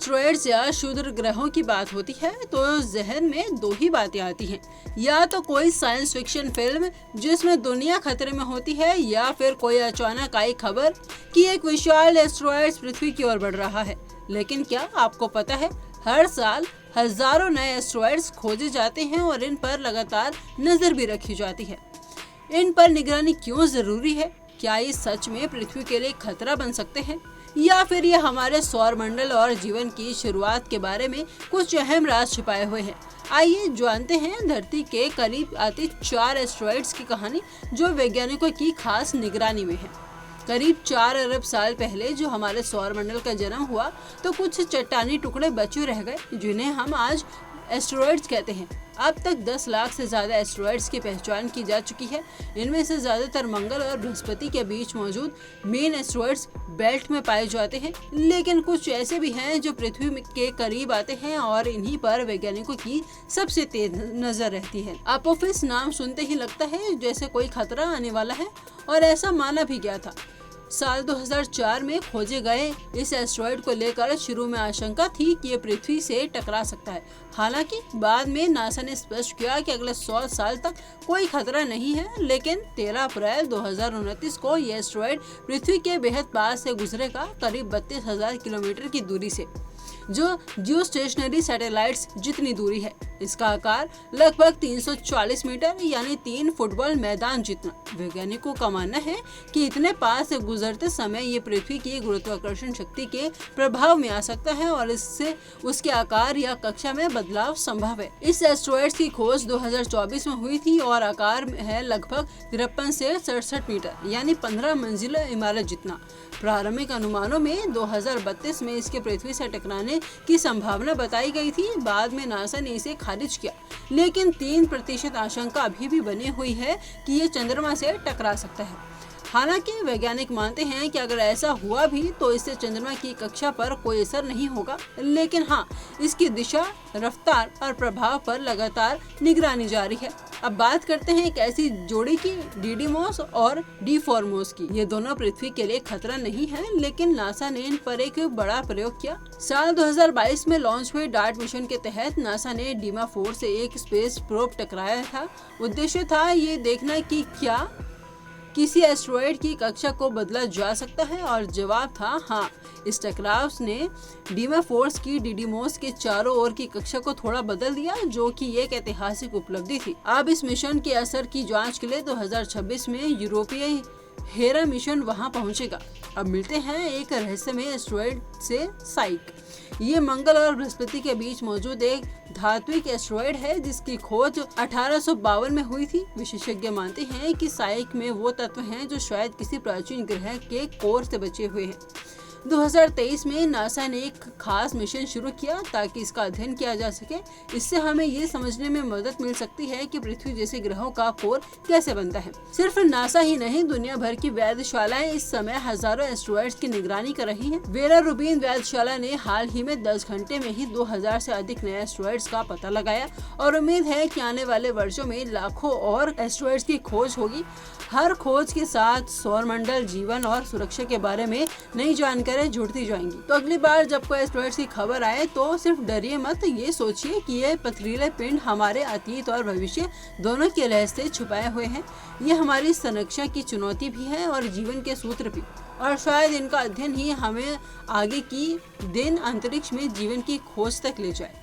Asteroids या क्षुद्र ग्रहों की बात होती है तो जहन में दो ही बातें आती हैं, या तो कोई साइंस फिक्शन फिल्म जिसमें दुनिया खतरे में होती है, या फिर कोई अचानक आई खबर कि एक विशाल एस्ट्रॉयड पृथ्वी की ओर बढ़ रहा है। लेकिन क्या आपको पता है, हर साल हजारों नए एस्ट्रॉयड्स खोजे जाते हैं और इन पर लगातार नजर भी रखी जाती है। इन पर निगरानी क्यों जरूरी है? क्या ये सच में पृथ्वी के लिए खतरा बन सकते हैं, या फिर ये हमारे सौर मंडल और जीवन की शुरुआत के बारे में कुछ अहम राज छिपाए हुए हैं? आइए जानते हैं धरती के करीब आते 4 एस्ट्रॉयड्स की कहानी जो वैज्ञानिकों की खास निगरानी में है। करीब 4 अरब साल पहले जो हमारे सौर मंडल का जन्म हुआ तो कुछ चट्टानी टुकड़े बचे रह गए जिन्हें हम आज एस्ट्रॉयड्स कहते हैं। अब तक 10 लाख से ज्यादा एस्ट्रॉयड्स की पहचान की जा चुकी है। इनमें से ज्यादातर मंगल और बृहस्पति के बीच मौजूद मेन एस्ट्रॉयड्स बेल्ट में पाए जाते हैं, लेकिन कुछ ऐसे भी हैं जो पृथ्वी के करीब आते हैं और इन्हीं पर वैज्ञानिकों की सबसे तेज नजर रहती है। अपोफिस नाम सुनते ही लगता है जैसे कोई खतरा आने वाला है, और ऐसा माना भी गया था। साल 2004 में खोजे गए इस एस्ट्रॉयड को लेकर शुरू में आशंका थी कि ये पृथ्वी से टकरा सकता है। हालांकि बाद में नासा ने स्पष्ट किया कि अगले 100 साल तक कोई खतरा नहीं है, लेकिन 13 अप्रैल 2029 को ये एस्ट्रॉयड पृथ्वी के बेहद पास से गुजरेगा, करीब 32,000 किलोमीटर की दूरी से, जो जियोस्टेशनरी सैटेलाइट्स जितनी दूरी है। इसका आकार लगभग 340 मीटर यानी 3 फुटबॉल मैदान जितना। वैज्ञानिकों का मानना है कि इतने पास से गुजरते समय ये पृथ्वी की गुरुत्वाकर्षण शक्ति के प्रभाव में आ सकता है और इससे उसके आकार या कक्षा में बदलाव संभव है। इस एस्ट्रॉयड की खोज 2024 में हुई थी और आकार है लगभग 53 से 67 मीटर यानी 15 मंजिला इमारत जितना। प्रारंभिक अनुमानों में 2032 में इसके पृथ्वी से टकराने की संभावना बताई गई थी। बाद में नासा ने इसे खारिज किया, लेकिन 3% आशंका अभी भी बनी हुई है कि ये चंद्रमा से टकरा सकता है। हालांकि वैज्ञानिक मानते हैं कि अगर ऐसा हुआ भी तो इससे चंद्रमा की कक्षा पर कोई असर नहीं होगा, लेकिन हाँ, इसकी दिशा, रफ्तार और प्रभाव पर लगातार निगरानी जारी है। अब बात करते हैं एक ऐसी जोड़ी की, डिडिमोस और डिफॉर्मोस की। ये दोनों पृथ्वी के लिए खतरा नहीं है, लेकिन नासा ने इन पर एक बड़ा प्रयोग किया। साल 2022 में लॉन्च हुए डार्ट मिशन के तहत नासा ने डीमा 4 से एक स्पेस प्रोब टकराया था। उद्देश्य था ये देखना कि क्या किसी एस्ट्रॉयड की कक्षा को बदला जा सकता है, और जवाब था हाँ। इस टकराव ने डीमा 4 की डिडिमोस के चारों ओर की कक्षा को थोड़ा बदल दिया, जो कि एक ऐतिहासिक उपलब्धि थी। अब इस मिशन के असर की जांच के लिए 2026 में यूरोपीय हेरा मिशन वहां पहुंचेगा। अब मिलते हैं एक रहस्यमय एस्ट्रॉयड से साइक। ये मंगल और बृहस्पति के बीच मौजूद एक धात्विक एस्ट्रॉयड है जिसकी खोज 1852 में हुई थी। विशेषज्ञ मानते हैं कि साइक में वो तत्व हैं जो शायद किसी प्राचीन ग्रह के कोर से बचे हुए हैं। 2023 में नासा ने एक खास मिशन शुरू किया ताकि इसका अध्ययन किया जा सके। इससे हमें ये समझने में मदद मिल सकती है कि पृथ्वी जैसे ग्रहों का कोर कैसे बनता है। सिर्फ नासा ही नहीं, दुनिया भर की वैधशालाएं इस समय हजारों एस्ट्रॉयड्स की निगरानी कर रही हैं। वेरा रूबिन वैधशाला ने हाल ही में 10 घंटे में ही 2000 से अधिक नए एस्ट्रॉयड्स का पता लगाया और उम्मीद है कि आने वाले वर्षों में लाखों और एस्ट्रॉयड्स की खोज होगी। हर खोज के साथ सौर मंडल, जीवन और सुरक्षा के बारे में नई जानकारी जुड़ती जाएंगी। तो अगली बार जब कोई एस्ट्रॉयड की खबर आए तो सिर्फ डरिए मत, ये सोचिए कि ये पथरीले पिंड हमारे अतीत और भविष्य दोनों के रहस्य छुपाए हुए हैं। ये हमारी संरक्षा की चुनौती भी है और जीवन के सूत्र भी, और शायद इनका अध्ययन ही हमें आगे की दिन अंतरिक्ष में जीवन की खोज तक ले जाए।